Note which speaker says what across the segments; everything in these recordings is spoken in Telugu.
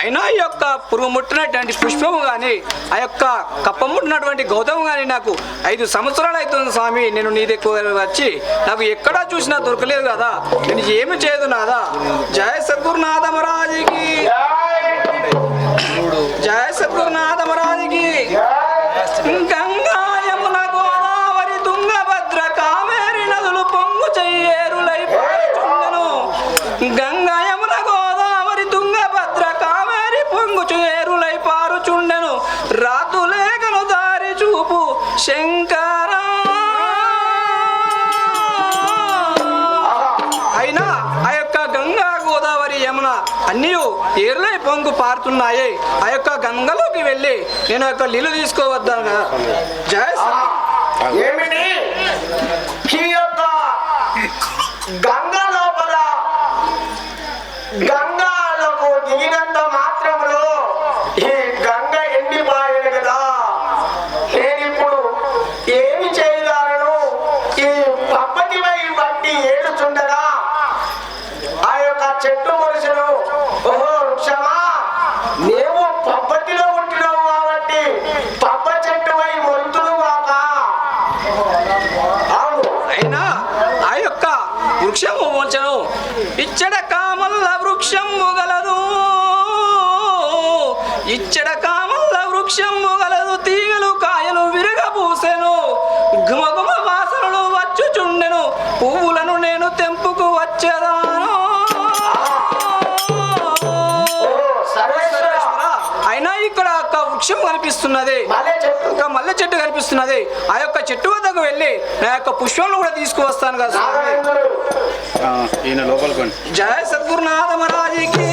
Speaker 1: అయినా ఈ యొక్క పురుగు ముట్టినటువంటి పుష్పము కానీ ఆ యొక్క కప్ప ముట్టినటువంటి గౌతము కానీ నాకు 5 సంవత్సరాలు అవుతుంది స్వామి. నేను నీ దగ్గర వచ్చి నాకు ఎక్కడా చూసినా దొరకలేదు కదా, నేను ఏమి చేయదు నాదా. జయ సద్గురునాథ మహారాజుకి, జయ సద్గురునాథ మహారాజుకి. గంగా యమున గోదావరి తుంగభద్ర కావేరి నదులు పొంగు చెయ్యేరులై పారుచుండెను. గంగా యమున గోదావరి తుంగభద్ర కావేరి పొంగు చెయ్యేరులై పారుచుండెను. రాతులేఖను దారి చూపు శంకర. అయినా ఆ యొక్క గంగా గోదావరి యమున అన్నీ ఏరులై పొంగు పారుతున్నాయి. ఆ యొక్క గంగలోకి వెళ్ళి నేను యొక్క నీళ్ళు తీసుకోవద్దాను కదా. జయ
Speaker 2: ఏమిటి ఈ యొక్క గంగా లోపల గంగాలకు దిగినంత మాత్రములో ఈ గంగ ఎండిపోయింది కదా. నేను ఇప్పుడు ఏమి చేయగలను? ఈ పప్పటిపై బట్టి ఏడుచుండగా ఆ యొక్క చెట్టు మనుషులు, ఓహో వృక్షమా, మేము పప్పటిలో ఉంటున్నాము కాబట్టి పప్ప చెట్టు పై మొలుతులు కాక.
Speaker 1: అయినా ఆ యొక్క వృక్షము మోల్చను ఇచ్చడ కామల్ల వృక్షము గలదు, ఇచ్చడ కామల్ల వృక్షము గలదు. తీగలు కాయలు విరగబూసెను, గుమగుమ వాసనలు వచ్చుచుండెను. పువ్వులను నేను తెంపుకు వచ్చేదాను. అయినా ఇక్కడ ఒక వృక్షం కనిపిస్తున్నది, ఒక మల్లె చెట్టు కనిపిస్తున్నది. ఆ యొక్క చెట్టు వద్దకు వెళ్ళి నా యొక్క పుష్పంలో కూడా తీసుకువస్తాను కదా. జయ సద్గురునాథ మహారాజుకి.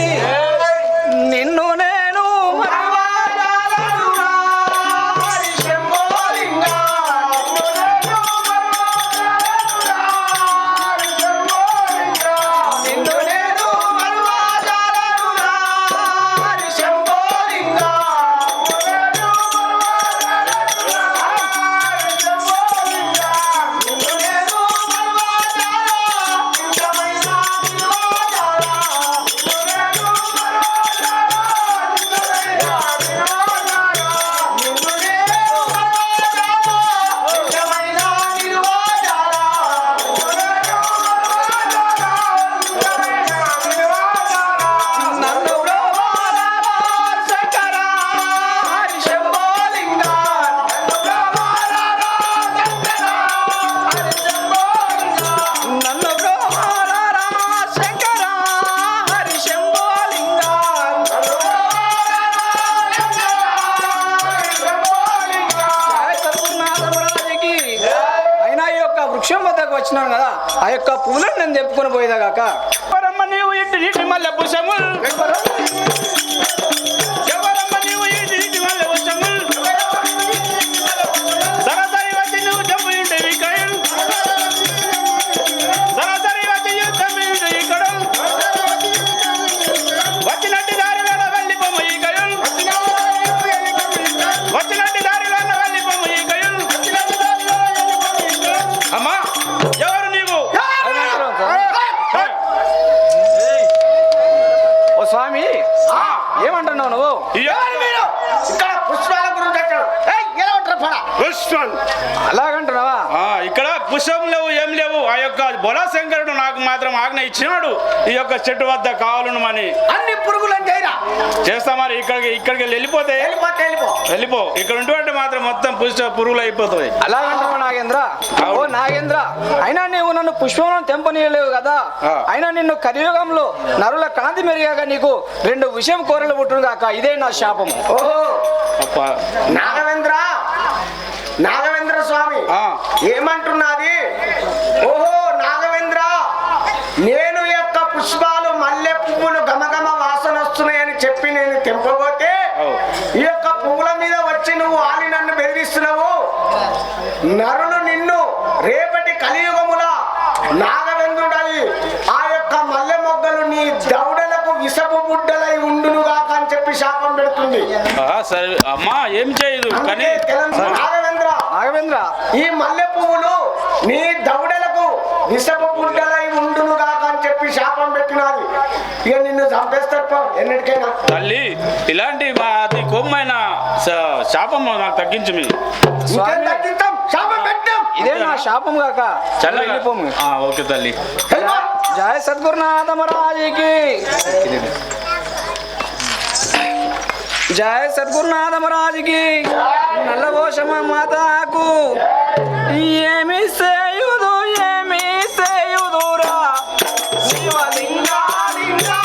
Speaker 1: నిన్ను నేను వృక్షం వద్దకు వచ్చినాను కదా. ఆ యొక్క పూలను నేను చెప్పుకొని పోయేదా కాక.
Speaker 3: నీవు ఇంటి నీటి మల్లె పుష్పముల్ సరసరి వచ్చి నువ్వు జమ్ము ఇంటివి కయల్ సరసరి వచ్చి జమ్ము ఇంటివి కడల్ వచ్చినట్టు దారిలో వెళ్ళిపోము ఈ కయల్ వచ్చినట్టు దారిలో వెళ్ళిపోము ఈ కయల్. అమ్మా ఎవరు నీవు?
Speaker 1: ఓ స్వామి, ఏమంటున్నావు నువ్వు?
Speaker 2: ఇక్కడ పుష్పాల గురించి
Speaker 3: అలాగంటున్నావా? ఇక్కడ పుష్పం లేవు ఏం లేవు. ఆ యొక్క బొలాశంకరుడు నాకు మాత్రం ఆజ్ఞ ఇచ్చినాడు ఈ యొక్క చెట్టు వద్ద కావాలను అని.
Speaker 2: అన్ని పురుగులను చేయరా
Speaker 3: చేస్తా మరి. ఇక్కడికి వెళ్ళిపోతే వెళ్ళిపో. ఇక్కడ ఉంటే మాత్రం మొత్తం పురుగులు అయిపోతాయి.
Speaker 1: అలాగంటావా నాగేంద్ర? ఓ నాగేంద్ర, అయినా నీవు నన్ను పుష్పంలో తెంపనీయలేవు కదా. అయినా నిన్ను కలియుగంలో నరుల కాంతి మెరిగాక నీకు 2 విషయం కోరలు పుట్టును కాక. ఇదే నా శాపం.
Speaker 2: ఓహో
Speaker 3: అప్ప
Speaker 2: నాగవేంద్ర స్వామి
Speaker 3: ఆ.
Speaker 2: ఏమంటున్నది? ఓహో నాగవేంద్ర, నేను యొక్క పుష్పాలు మల్లె పువ్వులు గమగమ వాసన వస్తున్నాయని చెప్పి నేను తెంపబోతే ఈ యొక్క పువ్వుల మీద వచ్చి నువ్వు ఆలి నన్ను బెదిరిస్తున్నావు. నరులు నిన్ను రేపటి కలియుగముల నాగవేంద్రుడై ఆ యొక్క మల్లె మొగ్గలు నీ దౌడలకు విషపు బుడ్డలై ఉండునుగాక అని చెప్పి శాపం పెడుతుంది.
Speaker 3: సరే అమ్మా, ఏం చేయదు కానీ
Speaker 2: నాగవేంద్ర, ఈ మల్లె పువ్వులు నీ దౌడలకు విషపు బుడ్డలై ఉండునుగాక అని చెప్పి శాపం పెట్టినది. ఇక నిన్ను చంపేస్తారు ఎన్నిటికైనా.
Speaker 3: తల్లి, ఇలాంటి అతి కోపమైన శాపం నాకు తగ్గించు. మీ
Speaker 2: ఇంకేం తగ్గిస్తాం? శాపం పెట్టాం.
Speaker 1: ఇదే నా శాపం కాక. వెళ్ళిపోము.
Speaker 3: ఓకే తల్లి.
Speaker 1: జయ సద్గురునాథ మహారాజుకి. జయ సద్గురునాథ మహారాజుకి. నల్లగోషమ మాతాకు ఏమి సేయుదురా శివలింగా లింగా.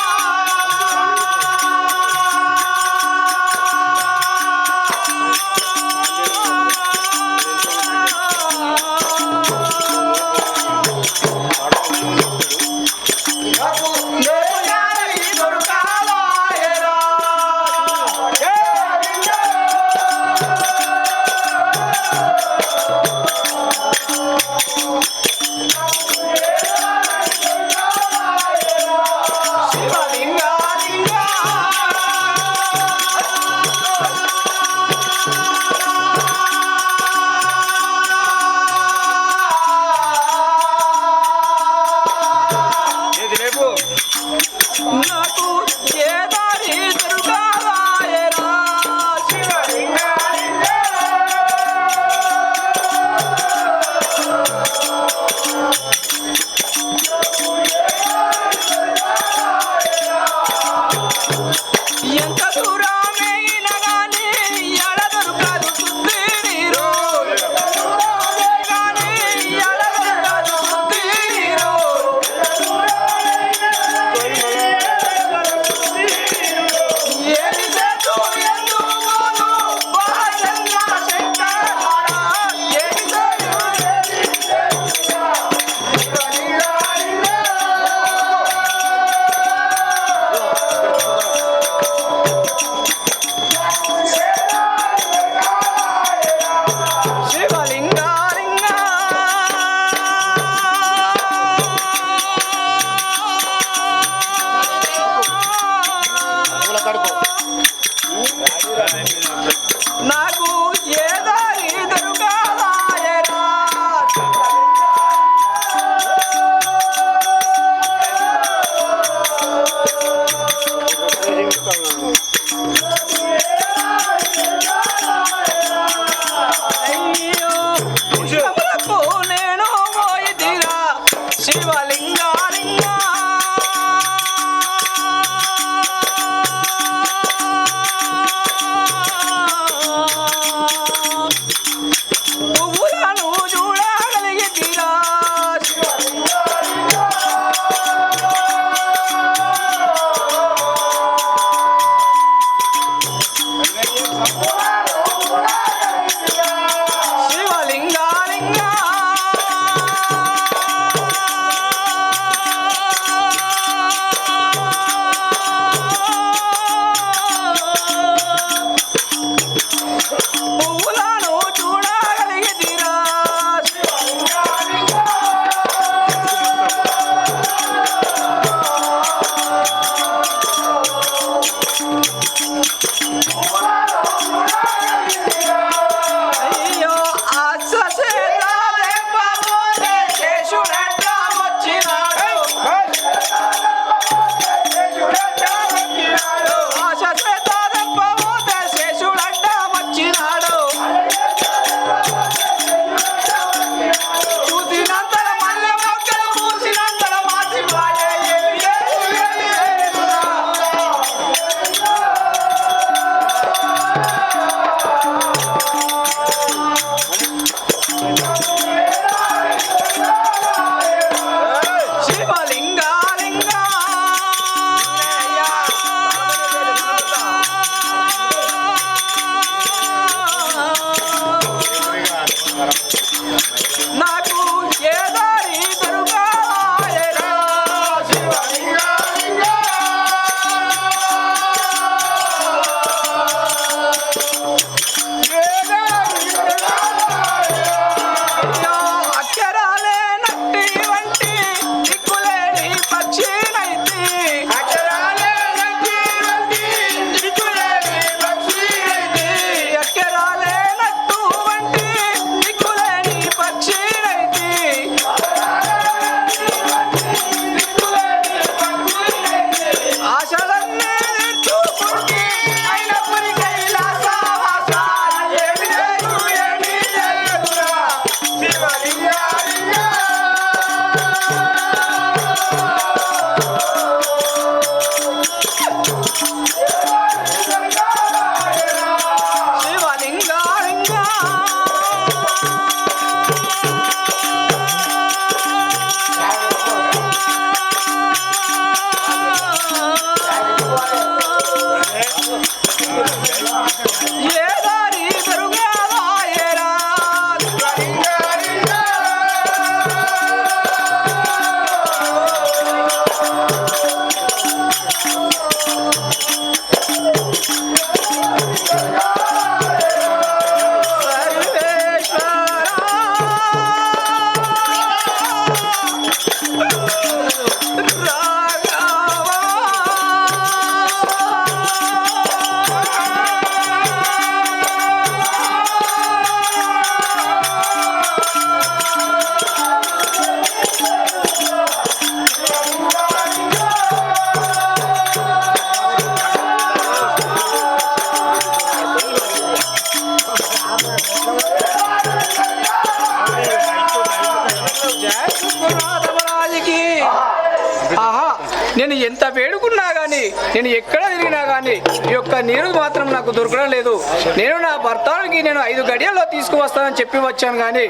Speaker 1: నేను ఎంత వేడుకున్నా కానీ నేను ఎక్కడ తిరిగినా కానీ ఈ యొక్క నీరు మాత్రం నాకు దొరకడం లేదు. నేను నా భర్తానికి నేను 5 గడియల్లో తీసుకువస్తానని చెప్పి వచ్చాను కానీ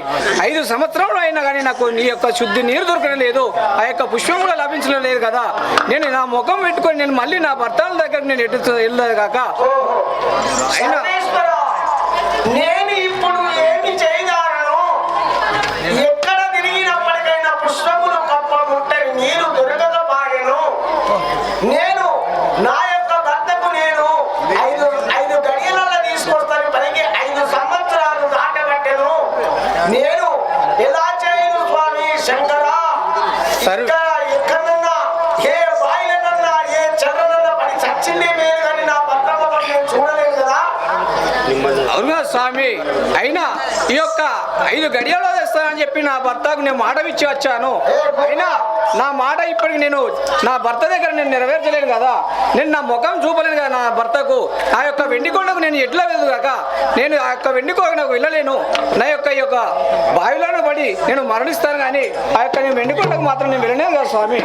Speaker 1: 5 సంవత్సరాలు అయినా కానీ నాకు నీ యొక్క శుద్ధి నీరు దొరకడం లేదు. ఆ యొక్క పుష్పం కూడా లభించడం లేదు కదా. నేను నా ముఖం పెట్టుకొని నేను మళ్ళీ నా భర్తల దగ్గర నేను ఎటు వెళ్ళలేదు కాక. అయినా
Speaker 2: నేను ఇప్పుడు ఏమి చేయగలను? ఎక్కడ తిరిగినప్పటికైనా పుష్పములు కప్ప ముట్టని నీరు దొరకకపోయాను. నేను నా యొక్క భర్తకు నేను 5 గడియలలో తీసుకొస్తాను. పనికి 5 సంవత్సరాలు దాటబట్టెను. నేను ఎలా చేయను స్వామి శంకరా? ఎక్కడన్నా ఏ బాయిలనన్నా ఏ చెర్రనన్నా పడి చచ్చిందే మేలు కానీ నా భర్త ముఖం నేను చూడలేదు కదా.
Speaker 1: అవునా స్వామి, అయినా ఈ యొక్క 5 గడియల్లో తెస్తానని చెప్పి నా భర్తకు నేను మాట ఇచ్చి వచ్చాను. అయినా నా మాట ఇప్పటికి నేను నా భర్త దగ్గర నేను నెరవేర్చలేను కదా. నేను నా ముఖం చూపలేను కదా నా భర్తకు. ఆ యొక్క వెండికొండకు నేను ఎట్లా వెళ్దు కాక నేను ఆ యొక్క వెండికొండకు నాకు వెళ్ళలేను. నా యొక్క ఈ యొక్క బావిలోనే పడి నేను మరణిస్తాను కానీ ఆ యొక్క నేను వెండికొండకు మాత్రం నేను వెళ్ళలేను కదా స్వామి.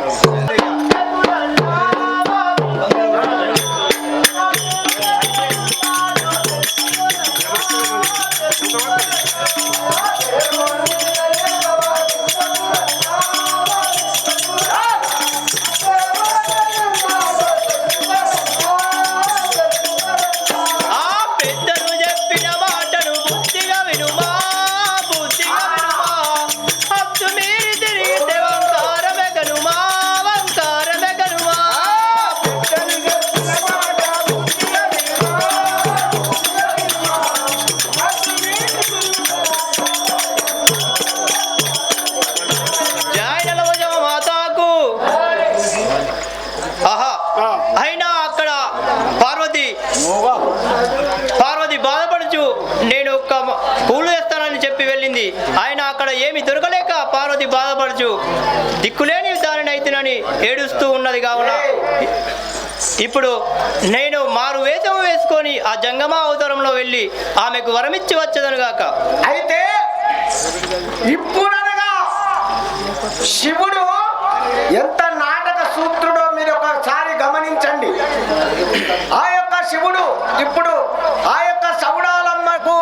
Speaker 4: అయినా అక్కడ పార్వతి బాధపడుచు నేను ఒక్క పూలు వేస్తానని చెప్పి వెళ్ళింది. ఆయన అక్కడ ఏమి దొరకలేక పార్వతి బాధపడుచు దిక్కులేని దానిని అయితేనని ఏడుస్తూ ఉన్నది. కావున ఇప్పుడు నేను మారు వేషం వేసుకొని ఆ జంగమా అవతారంలో వెళ్ళి ఆమెకు వరమిచ్చి వచ్చేదను గాక.
Speaker 2: అయితే ఇప్పుడనగా శివుడు ఎంత నాటక సూత్రుడో మీరు ఒకసారి గమనించండి. ఆ యొక్క శివుడు ఇప్పుడు ఆ యొక్క సౌడాలమ్మకు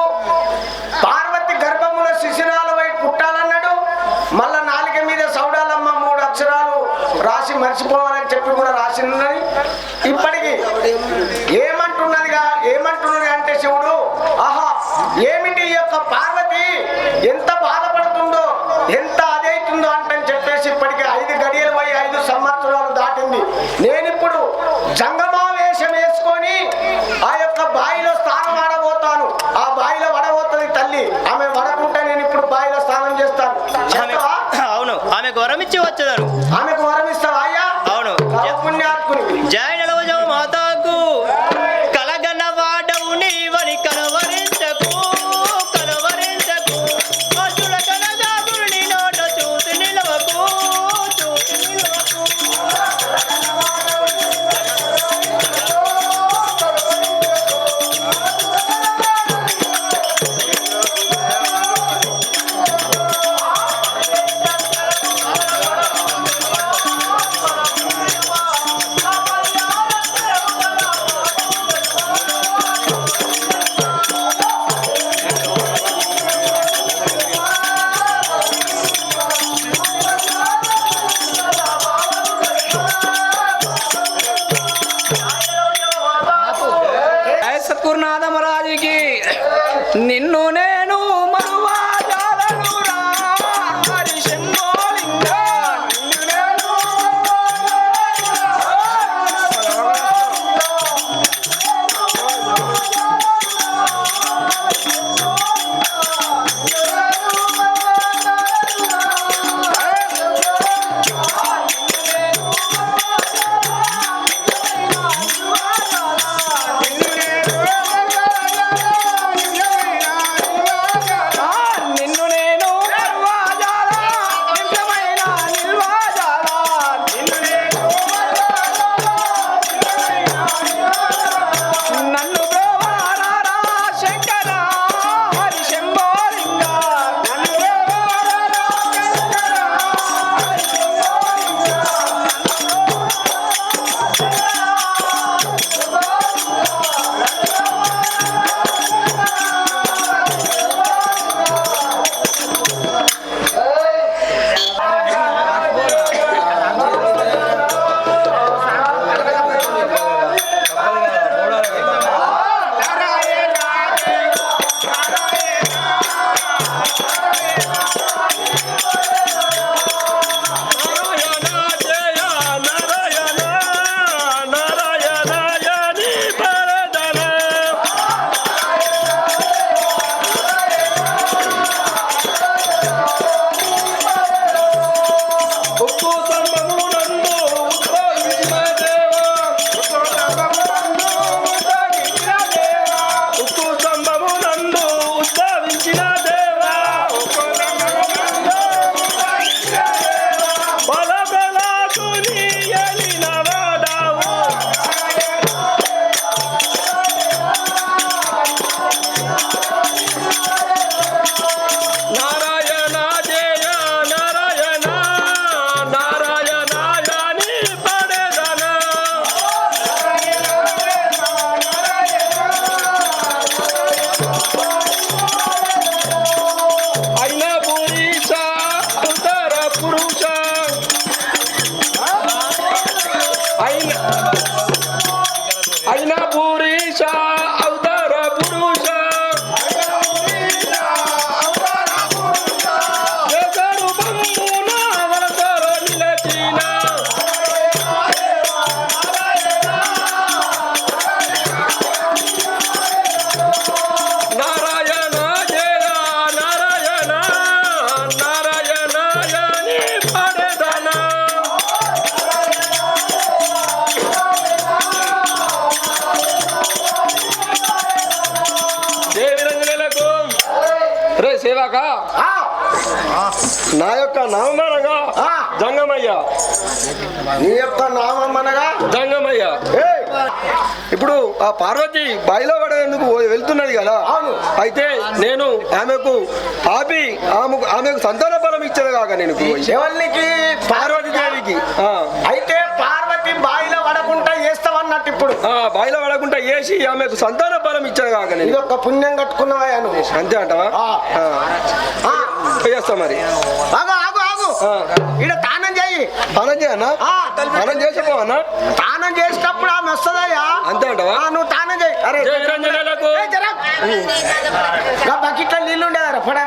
Speaker 2: పార్వతి గర్భముల శిశిరాల వైపు పుట్టాలన్నాడు. మళ్ళా నాలుక మీద సౌడాలమ్మ 3 అక్షరాలు రాసి మర్చిపోవాలని చెప్పి కూడా రాసినది. ఇప్పటికి ఏమంటున్నది అంటే శివుడు, ఆహా ఏమిటి ఈ యొక్క పార్వతి ఎంత బాధపడుతుందో ఎంత అదైతుందో అంటని చెప్పేసి ఇప్పటికి 5 గడియలు పోయి 5 సంవత్సరాలు దాటింది. నేనిప్పుడు జంగమావేశం వేసుకొని ఆ యొక్క బావిలో స్నానం ఆడబోతాను. ఆ బావిలో వడబోతుంది తల్లి. ఆమె వడకుంటే నేను ఇప్పుడు బావిలో స్నానం చేస్తాను.
Speaker 4: అవును, ఆమెకు వరమిచ్చి వచ్చేదాను.
Speaker 2: ఆమెకు వరమిస్తావా అయ్యా?
Speaker 4: అవును.
Speaker 2: పుణ్యాత్ముని
Speaker 4: జై నలవజవ మాతాకు కలగన వాడవు నీవని కలవరించకు కలవరించకు అటుల కనగాగుని నోట చూసి నిలవకు చూసి నిలవకు.
Speaker 5: అయినా పురుష అవతార పురుష సేవక నా యొక్క నామనగా జంగమయ్య.
Speaker 2: నీ యొక్క నామం అనగా
Speaker 5: జంగమయ్య. ఇప్పుడు ఆ పార్వతి బాయిలో పడేందుకు వెళ్తున్నది కదా. అయితే నేను ఆమెకు ఆమెకు సంతాన ఫలం ఇచ్చేది కాక నేను
Speaker 2: ఎవరికి
Speaker 5: పార్వతీదేవికి.
Speaker 2: అయితే పార్వతి బాయిలో పడకుండా వేస్తావన్నట్టు ఇప్పుడు
Speaker 5: బాయిలో పడకుండా వేసి ఆమెకు సంతాన ఫలం ఇచ్చేది కాక నేను.
Speaker 2: ఇది ఒక పుణ్యం కట్టుకున్నవా నువ్వు?
Speaker 5: అంతే అంటావా? చేస్తా మరి.
Speaker 2: ఆగు ఆగు ఆగు, ఈడ తానం చేయి.
Speaker 5: తానం చేయన్నా? తానం చేసిపోవన్నా?
Speaker 2: తానం చేసేటప్పుడు ఆమె వస్తుందయ్యా.
Speaker 5: అంతే అంటావా?
Speaker 2: నువ్వు తానం చేయి. అరే బకెట్లో నీళ్ళు ఉండేదారా పడా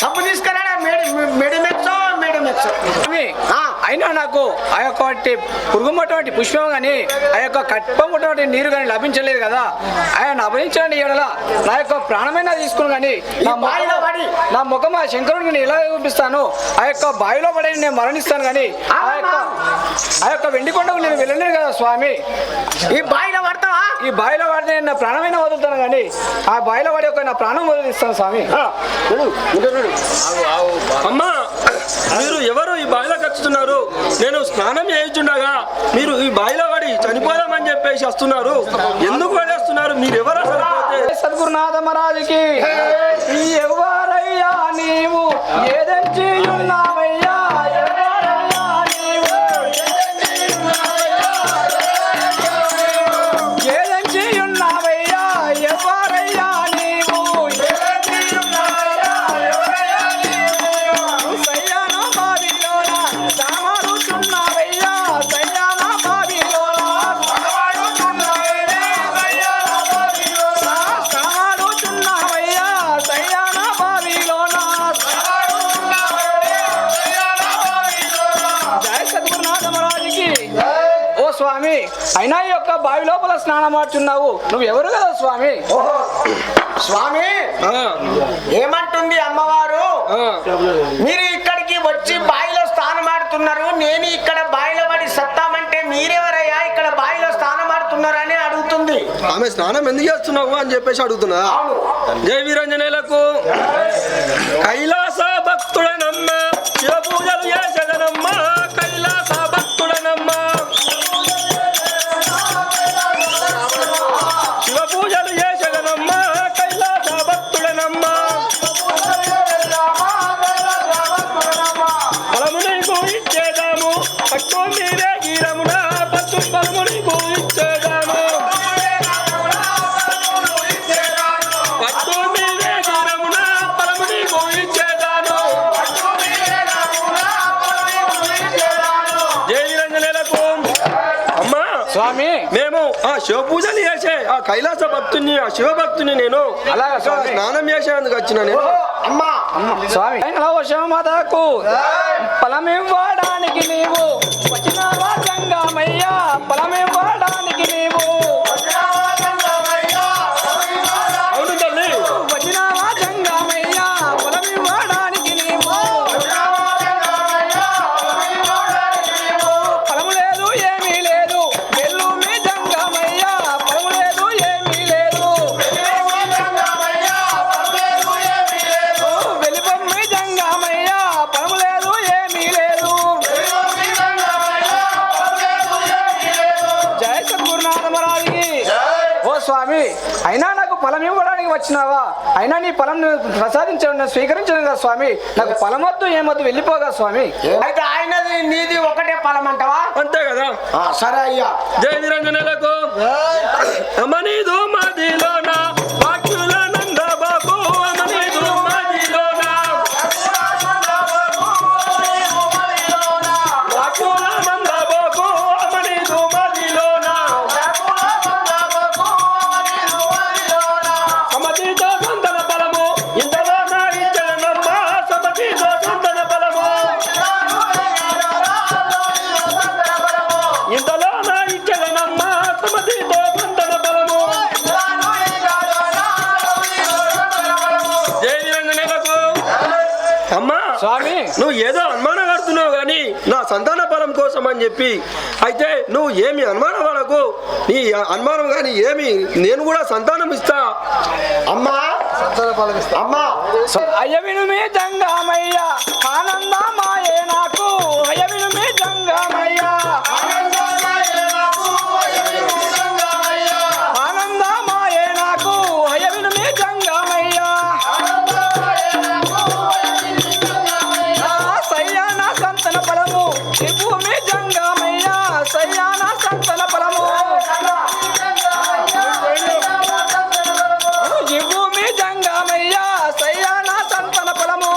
Speaker 2: సబ్బు తీసుకురాడా? మెడిమెక్సో
Speaker 1: అయినా నాకు ఆ యొక్క పురుగుమటువంటి పుష్పం కానీ ఆ యొక్క కప్పముటువంటి నీరు కానీ లభించలేదు కదా. ఆయన అభించండి ఎడల నా యొక్క ప్రాణమైన తీసుకుని కానీ నా ముఖం ఆ శంకరుడిని ఎలా చూపిస్తాను? ఆ యొక్క బావిలో పడి నేను మరణిస్తాను కానీ ఆ యొక్క వెండి కొండకు నేను వెళ్ళలేను కదా స్వామి.
Speaker 2: ఈ బావిలో పడతావా?
Speaker 1: ఈ బావిలో పడితే నేను నా ప్రాణమైన వదులుతాను కానీ ఆ బావిలో పడి ఒక నా ప్రాణం వదిలిస్తాను స్వామి.
Speaker 5: అమ్మా, మీరు ఎవరు ఈ బావిలో కచ్చుతున్నారు? నేను స్నానం చేయించుండగా మీరు ఈ బావిలో పడి చనిపోదామని చెప్పేసి వస్తున్నారు. ఎందుకు పడేస్తున్నారు? మీరు ఎవరు అసలు?
Speaker 1: సద్గురునాథ మహారాజుకి ఎవరయ్యా నీవు ఏదంచి ఉన్నావయ్యా? ఏదంచి ఉన్నావయ్యా? ఎవరయ్యా నీవు? సయ్యాన బావిలోన సామారుచున్నావయ్యా. సయ్యాన బావిలోన సామారుచున్నావయ్యా. సయ్యాన బావిలోన జయ సద్గురునాథ మహారాజుకి. ఓ స్వామి, అయినా ఈ యొక్క బావి లోపల స్నానం ఆడుతున్నావు, నువ్వు ఎవరు కదా స్వామి?
Speaker 2: స్వామి ఏమంటుంది అమ్మవారు? మీరు ఇక్కడికి వచ్చి బావిలో స్నానం ఆడుతున్నారు, నేను ఇక్కడ బావిలో పడి సత్తామంటే మీరెవరయ్యా ఇక్కడ బావిలో స్నానం ఆడుతున్నారని అడుగుతుంది.
Speaker 5: ఆమె స్నానం ఎందుకు చేస్తున్నావు అని చెప్పేసి అడుగుతున్నా. జై వీరంజనేలకు. కైలాస భక్తుడనమ్మ, శివ పూజలు చేసేదనమ్మ. కైలాస భక్తుడనమ్మ, శివ పూజలు చేసేదనమ్మ. కైలాస భక్తుడనమ్మ, ఫలము నీకు ఇచ్చేదాము. పట్టు మీరే గీరమున పట్టు ఫలము నీకు ఇచ్చేదాము. పట్టు మీరే గీరమున ఫలము నీకు ఇచ్చేదాను. జై వీరంజనేలకు. అమ్మా
Speaker 1: స్వామి,
Speaker 5: మేము ఆ శివ పూజలు చేసే ఆ కైలాస భక్తుని, ఆ శివ భక్తుని నేను
Speaker 1: అలాగా స్వామి.
Speaker 5: స్నానం చేసేందుకు వచ్చిన నేను.
Speaker 2: అమ్మా
Speaker 1: స్వామి, శివమాతకు ఫలమివ్వడానికి నీవు వచ్చినావా జంగమయ్యా? ఫలమివ్వడానికి నీవు
Speaker 5: అవును తల్లి.
Speaker 1: వచ్చినావా జంగమయ్యా? ఫలమివ్వడానికి నీవు ఫలము లేదు ఏమీ లేదు. వెళ్ళు మీ జంగమయ్యా, ఫలము లేదు ఏమీ లేదు. వెళ్ళిపోమ్మి జంగమయ్యా, ఫలము లేదు ఏమీ లేదు. జయ సద్గురునాథ మహారాజుకి. ఓ స్వామి, అయినా నాకు ఫలం ఇవ్వడానికి వచ్చినావా? అయినా నీ ఫలం ప్రసాదించడం స్వీకరించడం కదా స్వామి. నాకు ఫలం వద్దు ఏమొద్దు, వెళ్ళిపోగా స్వామి.
Speaker 2: అయితే ఆయనది నీది ఒకటే ఫలం అంటావా?
Speaker 5: అంతే కదా.
Speaker 2: సరే అయ్యా.
Speaker 5: జై వీరంజనేలకు. అమనీదు మాదిలోన వాక్యుల నంద బాబు. అమనీదు మాదిలోన అమ్మా
Speaker 1: స్వామి
Speaker 5: నువ్వు ఏదో అనుమానం పడుతున్నావు కానీ నా సంతాన ఫలం కోసం అని చెప్పి అయితే నువ్వు ఏమి అనుమానం పడకు. నీ అనుమానం కానీ ఏమి నేను కూడా సంతానం ఇస్తా.
Speaker 2: అమ్మా అమ్మా
Speaker 1: అయ్యవిను మీ జంగమయ్య ఆనందమాయే నాకు అయ్యవిను మీ జంగమయ్య ఆనందమాయే నాకు అయ్యవిను మీ జంగమయ్య సయ్యాన సంతన ఫలము ఇవ్వు మీ జంగమయ్య సయ్యాన సంతన ఫలము ఇవ్వు మీ జంగమయ్య సయ్యాన సంతన ఫలము.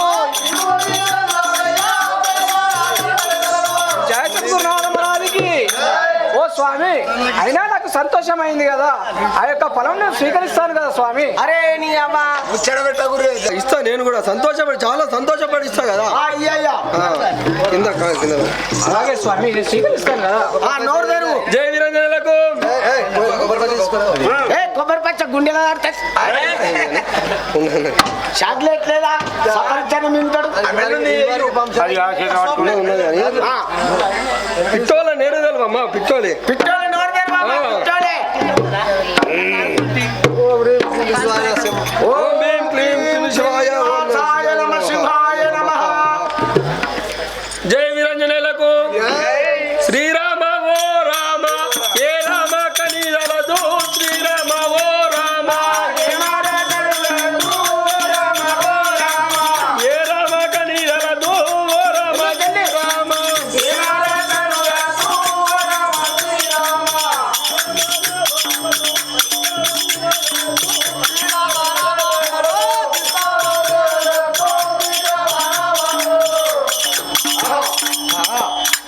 Speaker 1: జయ సద్గురునాథ మహారాజుకి. ఓ స్వామి అయినా నాకు సంతోషమైంది కదా, ఆ యొక్క ఫలం నేను స్వీకరిస్తాను కదా స్వామి.
Speaker 2: అరే నీ అమ్మ
Speaker 5: ఇస్తా నేను కూడా సంతోషపడి చాలా సంతోషపడి ఇస్తా కదా.
Speaker 2: అయ్యయ్యా
Speaker 5: కింద కింద
Speaker 1: అలాగే స్వామి నేను స్వీకరిస్తాను కదా.
Speaker 2: నోరు తెరువు.
Speaker 5: జై వీరంజనులకు.
Speaker 2: కొబ్బరి పచ్చ గుండెల చాక్లెట్ లేదా సఫర్చని మింటాడు.
Speaker 5: పిట్టోల నేరు తెలవమ్మా పిట్టోలే
Speaker 2: పిట్టోలే నోరు తెరువు అమ్మ, పిట్టోలే.
Speaker 5: ఓం భీం క్లీం శివాయ
Speaker 2: శివాయ నమః, శివాయ నమః.
Speaker 5: జై వీరంజనులకు. శ్రీరామ ఓ రామ ఏ రామ కనిదలదు శ్రీరామ ఓ రామ ఏ రామ కనిదలదు ఓ రామ రామ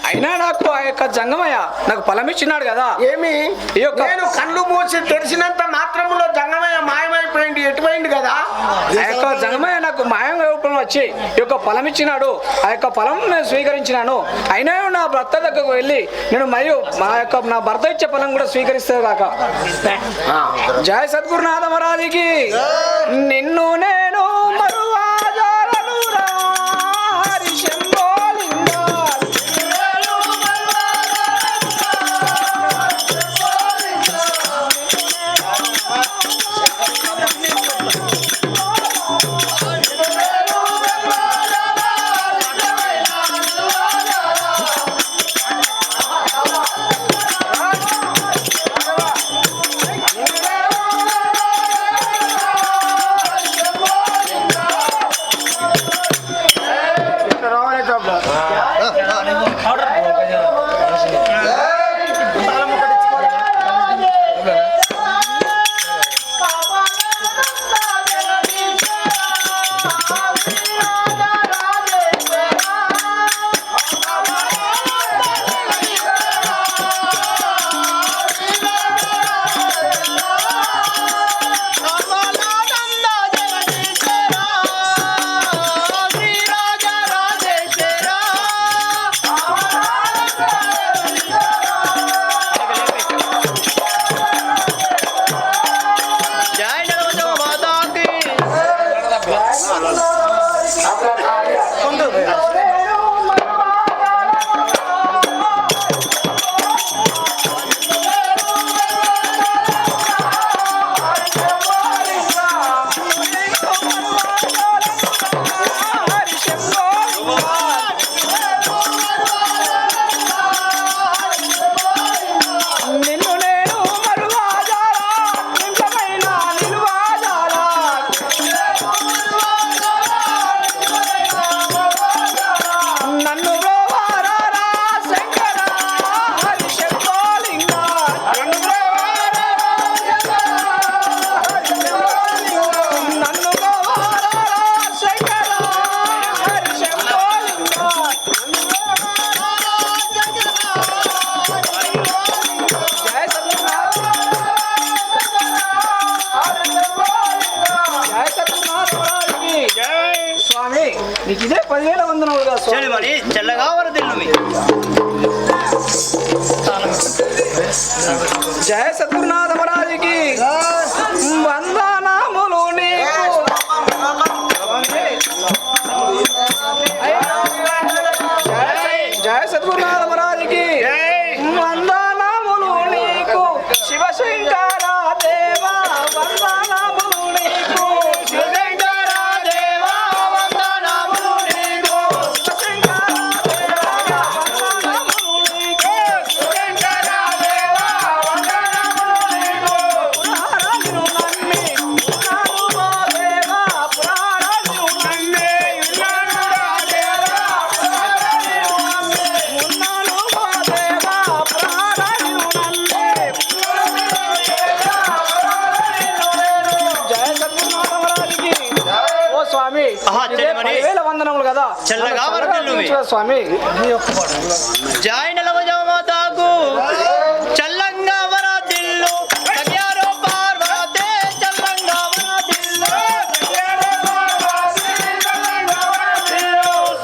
Speaker 1: అయినా నాకు ఆ యొక్క జంగమయ్య నాకు ఫలం ఇచ్చినాడు కదా.
Speaker 2: ఏమి
Speaker 1: ఈ యొక్క
Speaker 2: నేను కళ్ళు మూసి తెరిచినంత మాత్రములో జంగమయ్య మాయమైపోయింది, ఎటుపోయింది కదా.
Speaker 1: ఆ యొక్క జంగమయ్య నాకు మాయం రూపంలో వచ్చి ఈ యొక్క ఫలం ఇచ్చినాడు. ఆ యొక్క ఫలం నేను స్వీకరించినాను. అయినా నా భర్త దగ్గరకు వెళ్ళి నేను మరియు నా భర్త ఇచ్చే ఫలం కూడా స్వీకరిస్తే కాక. జయ సద్గురునాథ మహారాజుకి. నిన్ను నేను మరువాజాలనురా హరి శంభో లింగా. నీకు ఇదే 10,000 వందనములుగా
Speaker 4: చెల్లి మరి చెల్లగా వరదిల్లు మీ
Speaker 1: జయ సద్గురునాథ మహారాజుకి వందనములు నీకు
Speaker 4: చెలిమని.
Speaker 1: 10,000 వందనములు కదా.
Speaker 4: చల్లగా వర్ధిల్లుమి.
Speaker 1: స్వామి
Speaker 4: జై నలవజమాతాకు చల్లంగా వరదిల్లు సగ్యారో పార్వతే చల్లంగా వరదిల్లు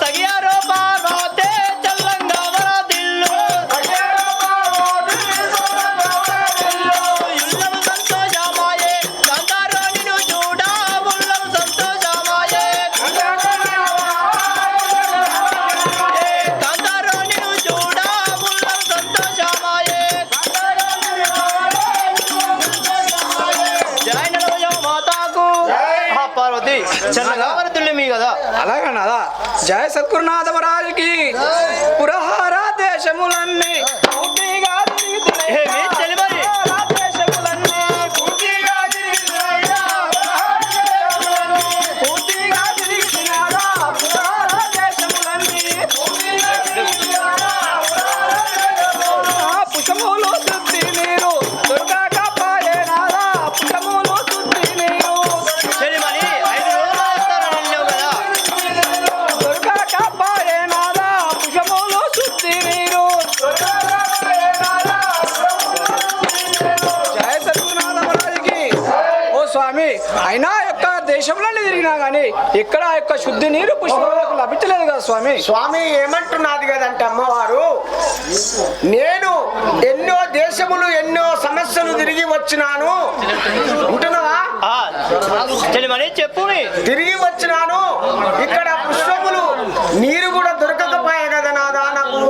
Speaker 4: సగ్యారో పార్వతే చల్లంగా వరదిల్లు ఉల్లము సంతోషమాయే కాంతారో నిన్ను చూడా ఉల్లము సంతోషమాయే కాంతారో నిన్ను చూడా ఉల్లము సంతోషమాయే జై నలవజమాతాకు పార్వతి చల్లగా వరదిల్లుమి కదా.
Speaker 1: అలాగనదా. జయ సద్గురునాథ మహారాజుకి పురహార దేశములన్నీ పూర్తిగా తిరుగుతున్నాయి.
Speaker 4: ఏమి చెలిమని?
Speaker 1: పురహార దేశములన్నీ పూర్తిగా తిరుగుతున్నాయా. పూర్తిగా తిరుగుతున్నారా. పురహార దేశములన్నీ పూర్తిగా తిరుగుతున్నారా. పుష్పములు శుద్ధి నీరు దుర్గాక పాయేనారా. పుష్పములు శుద్ధి నీరు
Speaker 4: చెలిమని 5 రోజులు వేస్తారని వెళ్ళావు కదా.
Speaker 1: దుర్గాక పాయేనారా. పుష్పములు శుద్ధి నీరు జయ సద్గురునాథ మహారాజుకి. ఓ స్వామి, అయినా యొక్క దేశంలోనే తిరిగినా గానీ ఇక్కడ ఆ యొక్క శుద్ధి నీరు పుష్పములకు లభించలేదు కదా స్వామి.
Speaker 2: స్వామి ఏమంటున్నది కదంటే అమ్మవారు, నేను ఎన్నో దేశములు ఎన్నో సమస్యలు తిరిగి వచ్చినాను ఉంటున్నావా.
Speaker 4: ఆ, చెలిమని చెప్పుని.
Speaker 2: తిరిగి వచ్చినాను, ఇక్కడ పుష్పములు నీరు కూడా దొరకకపోయాయి కదా నాదా నాకు.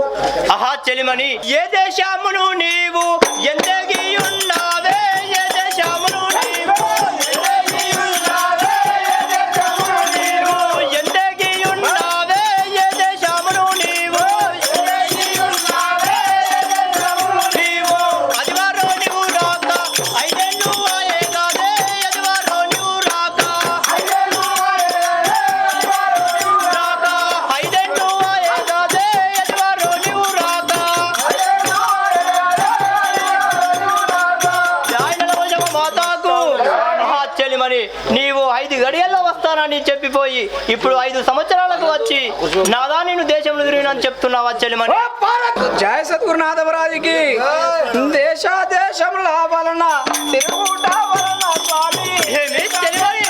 Speaker 4: ఆహా చెలిమని, ఏ దేశమును నీవు ఎంతగి ఉన్నావే. ఏ దేశమును నీవు ఎంతగి ఉన్నావే. ఎంతగి ఉన్నావే. ఏ దేశమును నీవు నీవు అదివారో నీవు రాక 5 ఏళ్ళు ఆయే కాదే. అదివారో నీవు రాక 5 ఏళ్ళు ఆయే కాదే. అదివారో నీవు రాక జై నలవజమాతాకు. ఆహా చెలిమని, నీవు 5 గడియల్లో వస్తానని చెప్పిపోయి ఇప్పుడు 5 సంవత్సరాలకు వచ్చి నాదా నేను దేశంలో తిరిగినని చెప్తున్నావా చెలిమని?
Speaker 1: జయ సద్గురునాథ మహారాజుకి. దేశ దేశముల వలన తిరుగుట వలన స్వామి.
Speaker 4: ఏమి చెలిమని?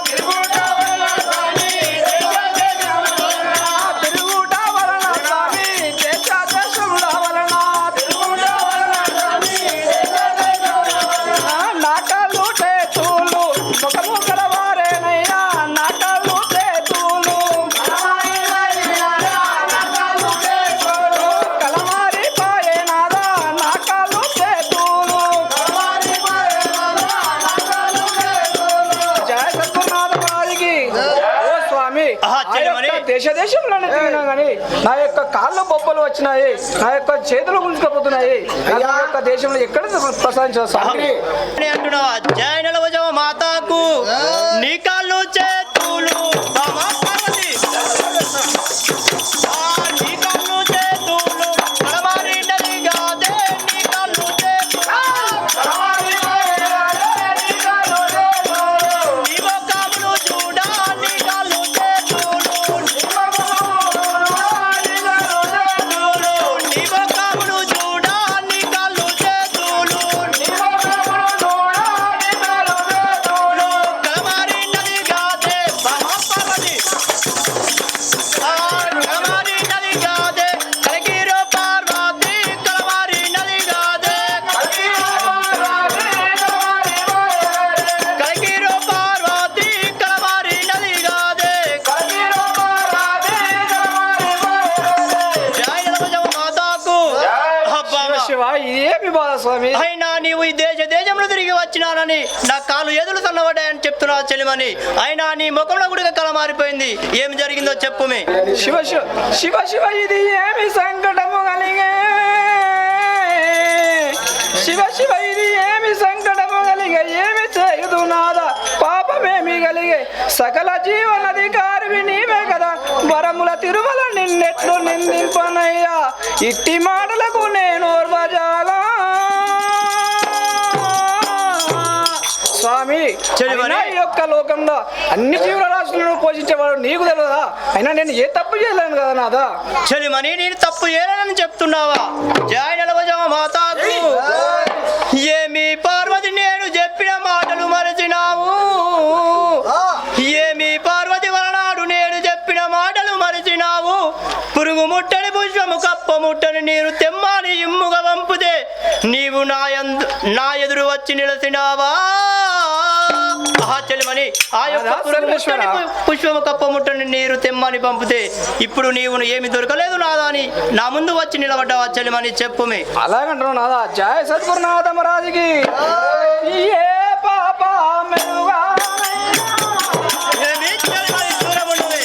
Speaker 1: తిరుగుట వలన స్వామి. తిరుగుట వలన స్వామి. దేశ దేశముల వలన తిరుగుట వలన స్వామి. నాటలు చేతులు ముఖము కలవారేనయ్యా. నాటలు చేతులు కలవారి పాయేనాదా. నాటలు చేతులు జయ సద్గురునాథ మహారాజుకి. ఓ స్వామి,
Speaker 4: ఆహా,
Speaker 1: ఆ
Speaker 4: చెలిమని.
Speaker 1: యొక్క దేశ దేశంలోనే తిరిగినా గానీ నా యొక్క కాళ్ళు బొబ్బలు వచ్చినాయి. నా యొక్క చేతులు గుంజుకపోతున్నాయి. నా యొక్క దేశంలో ఎక్కడ ప్రసాదించారు స్వామి.
Speaker 4: అని అంటున్నావా? జై నలవజమాతాకు నీ కాళ్ళు చేతులు బామా పార్వతి. నీ కాళ్ళు చేతులు కలమారినది కాదే. నీ కాళ్ళు చేతులు నీ ముఖమును చూడా. నీ కాళ్ళు చేతులు నీ ముఖమును చూడా. నీ కాళ్ళు చేతులు కలమారినది కాదే. బామా పార్వతి. కలమారినది కాదే. కలిగిరో పార్వతి. కలమారినది కాదే. కలిగిరో పార్వతి. కలమారినది కాదే. జై నలవజమాతాకు. అబ్బా.
Speaker 1: శివ, ఇదేమి బాధ స్వామి.
Speaker 4: అయినా నీవు ఈ దేశంలో తిరిగి వచ్చినానని నా కాళ్ళు ఎదులు సన్నబడ్డాయని చెప్తున్నావు చెలిమని. అయినా నీ ముఖంలో కూడా కళ మారిపోయింది. ఏం జరిగిందో చెప్పుమే.
Speaker 1: శివ శివ శివ శివ, ఇది ఏమి సంకటము కలిగే. శివ శివ, ఇది ఏమి సంకటము కలిగే. ఏమి చేయదు నాద పాపమేమి కలిగే. సకల జీవనధికారివి నీవే కదా. వరముల తిరుమల నిన్నెట్లు నిందింపనయ్యా. ఇట్టి మాటలకు నేను ఓర్వజాలా. స్వామి
Speaker 4: చెలిమని.
Speaker 1: అయినా ఈ యొక్క లోకంలో అన్ని జీవరాశులను పోషించేవాడు నీకు తెలియదా? అయినా నేను ఏ తప్పు చేయలేను కదా నాదా.
Speaker 4: చెలిమని నేను తప్పు చేయలేనని చెప్తున్నావా? జయ నిలవజమ మాతాకు ఏమి పార్వతి నేను చెప్పిన మాటలు మరచినావు. ఏమి పార్వతి వలనాడు నేను చెప్పిన మాటలు మరచినావు. పురుగు ముట్టని పుష్పము కప్ప ముట్టని నీరు తెమ్మని ఇమ్ముగా వంపుతే నీవు నా ఎదురు వచ్చి నిలసినావా? చెలిమని ఆ యొక్క పుష్పము కప్ప ముట్టని నీరు తెమ్మని పంపితే ఇప్పుడు నీవు ఏమి దొరకలేదు నాదా అని నా ముందు వచ్చి నిలబడ్డావా? చెలిమని చెప్పుమే.
Speaker 1: అలాగంటున్నావు నాదా. జయ సద్గురునాథ మహారాజుకి ఏ పాప మెరుగా
Speaker 4: ఏమి చెలిమని దూరముండువే.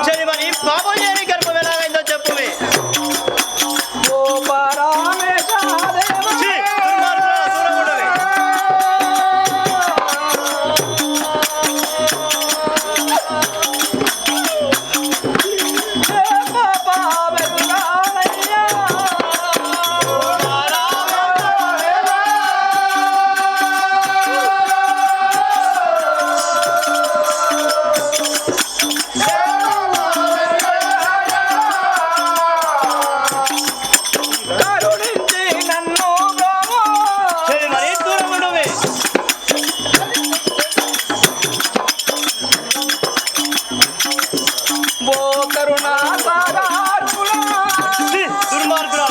Speaker 4: చెలిమని పాపం చేయని గర్భం ఎలాగైందో చెప్పుమే. ఛీ, దుర్మార్గుడా, దూరముండువే. చెలిమని దూరముండువే. ఛీ, దుర్మార్గుడా.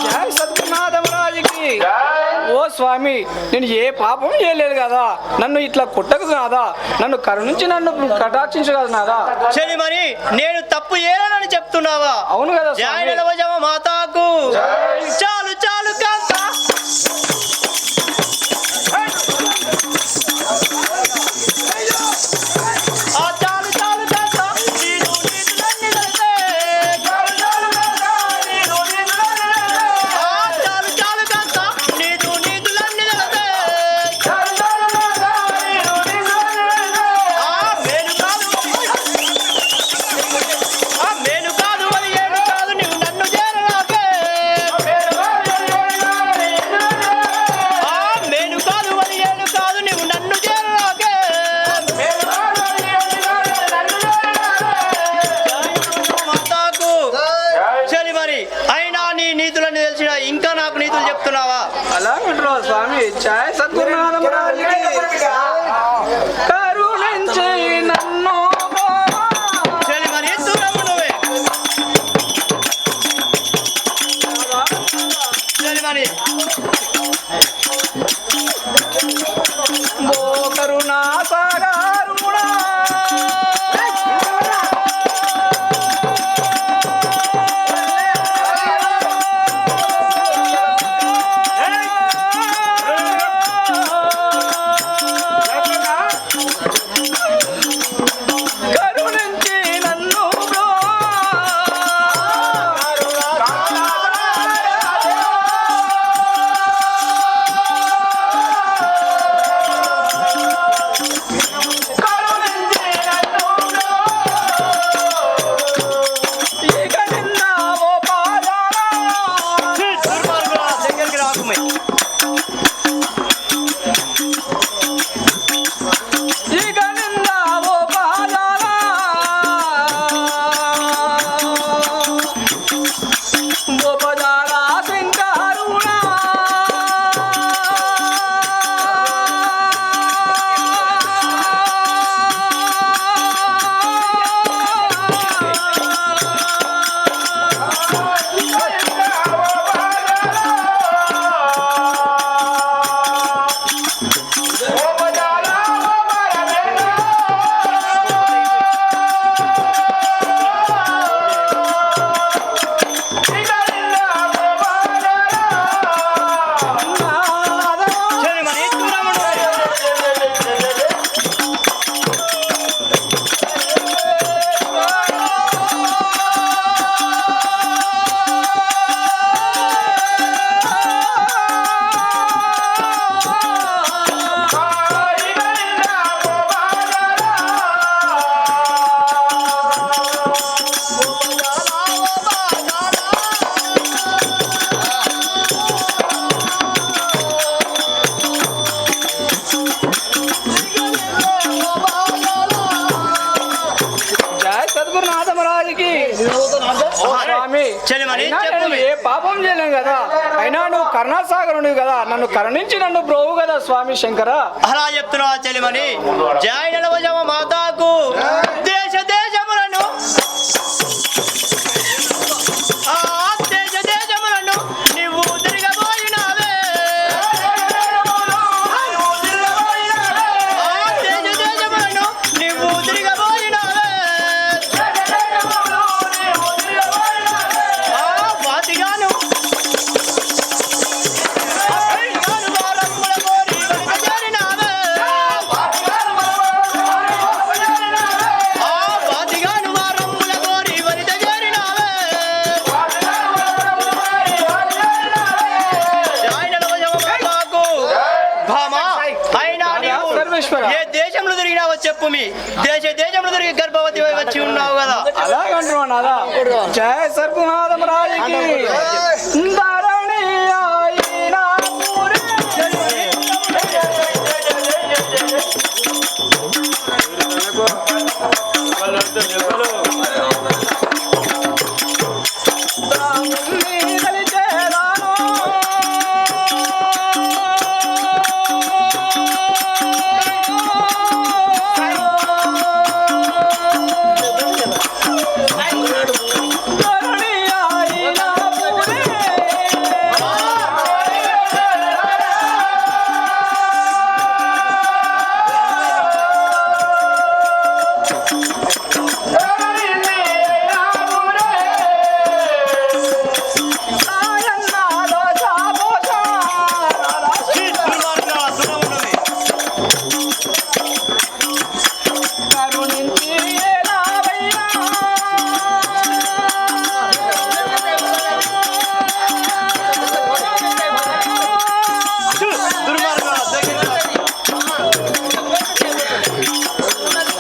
Speaker 1: జయ సద్గురునాథ మహారాజుకి. ఓ స్వామి, నేను ఏ పాపం చేయలేదు కదా, నన్ను ఇట్లా కొట్టకు కాదా, నన్ను కరుణించి నన్ను కటాక్షించు కదా నాదా.
Speaker 4: చెలిమని నేను తప్పు చేయలేనని చెప్తున్నావా?
Speaker 1: అవును కదా
Speaker 4: జయ
Speaker 1: స్వామి.
Speaker 4: నిలవజమ మాతాకు చాలు చాలు కాంత. ఆ చాలు చాలు కాంత. నీదు నీదులన్నీ తెలిసే. ఆ చాలు చాలు కాంత. నీదు నీదులన్నీ తెలిసే. ఆ మేలు కాదు మరి ఏడు కాదు నీవు నన్ను చేరరాకే. ఆ మేలు కాదు మరి ఏడు కాదు నీవు నన్ను చేరరాకే. మాతాకు చెలిమని. అయినా నీ నీతులని తెలిసిన ఇంకా నాకు నీతులు చెప్తున్నావా?
Speaker 1: అలాగంటున్నావు స్వామి. జయ సద్గురునాథ మహారాజుకి. కరుణించి నన్ను
Speaker 4: చెలిమని దూరము నువ్వే. చెలిమని
Speaker 1: ఓ కరుణా సాగరుడా.
Speaker 4: చెలిమని
Speaker 1: అయినా
Speaker 4: చెప్పు.
Speaker 1: నేను ఏ పాపం చేయలేను కదా, అయినా నువ్వు కరుణాసాగరుడు కదా, నన్ను కరుణించి నన్ను బ్రోవు కదా స్వామి శంకర.
Speaker 4: అలా చెప్తున్నావా చెలిమని? జై నలవజమ మాతాకు దేశ దేశములను ఆ దేశ దేశములను నీవు తిరగబోయినావే. ఆ దేశ దేశములను నీవు తిరగబోయినావే. ఆ వాతిగాను వారముల కోరి వెనుక చేరినావే. ఆ వాతిగాను వారముల కోరి వెనుక చేరినావే. జై నలవజమ మాతాకు. భామా, అయినా నీవు
Speaker 1: సర్వేశ్వర.
Speaker 4: ఏ దేశంలో తిరిగినావో చెప్పు. మీ దేశంలో తిరిగి గర్భవతి అయి వచ్చి ఉన్నావు కదా.
Speaker 1: అలాగంటున్నావు నాదా. జయ సర్పునాథం రాజుకి ధరణి అయిన ఊరే. రాముని కలిచేదాను. ధరణి అయిన ఊరే. ఆయన్నాలో జాబోషా. కరుణించి ఏలావయ్యా.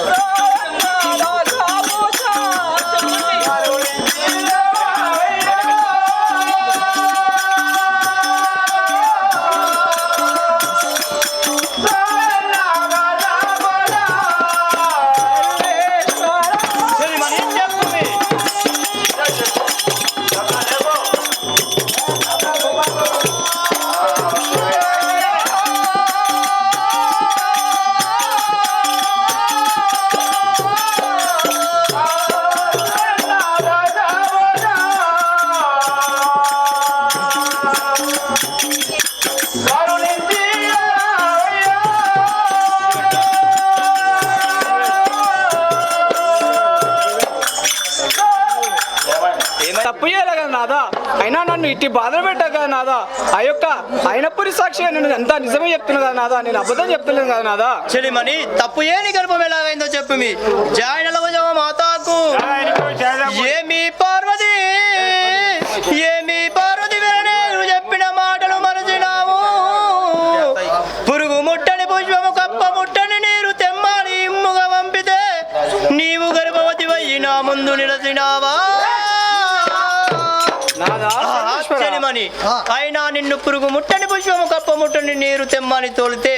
Speaker 1: ఆయన్నాలో జాబోషా. కరుణించి
Speaker 4: చెలిమని చెప్పు. మీ
Speaker 1: తప్పు చేయలే కదా నాదా, అయినా నన్ను ఇట్టి బాధలు పెట్టా కదా నాదా. ఆ యొక్క అయినపురి సాక్షిగా నేను ఎంత నిజమే చెప్తున్నా కదా నాదా, నేను అబద్ధం చెప్తలేను కదా నాదా.
Speaker 4: చెలిమని తప్పు ఏని గర్భం ఎలాగైందో చెప్పు. మీ జై నలవజమ మాతాకు. ఏమి పార్వతి నేను చెప్పిన మాటలు మరచినావు. పురుగు ముట్టని పుష్పము కప్ప ముట్టని నీరు తెమ్మని ఇమ్ముగా పంపితే నీవు గర్భవతి అయ్యి నా ముందు నిలచినావా.
Speaker 1: నాదా సర్వేశ్వర.
Speaker 4: చెలిమని, అయినా నిన్ను పురుగు ముట్టని పుష్పము కప్ప ముట్టని నీరు తెమ్మని తోలితే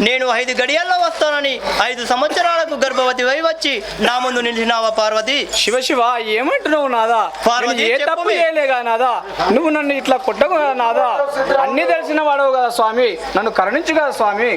Speaker 4: నేను 5 గడియల్లో వస్తానని 5 సంవత్సరాలకు గర్భవతి అయి వచ్చి నా ముందు నిలిచినావా పార్వతి?
Speaker 1: శివ శివ ఏమంటున్నావు నాదా?
Speaker 4: పార్వతి,
Speaker 1: నేను ఏ
Speaker 4: చెప్పు
Speaker 1: తప్పు
Speaker 4: మీ.
Speaker 1: చేయలేగా నాదా, నువ్వు నన్ను ఇట్లా కొట్టకు కదా నాదా. అన్ని తెలిసిన వాడవు కదా స్వామి, నన్ను కరుణించు కదా స్వామి.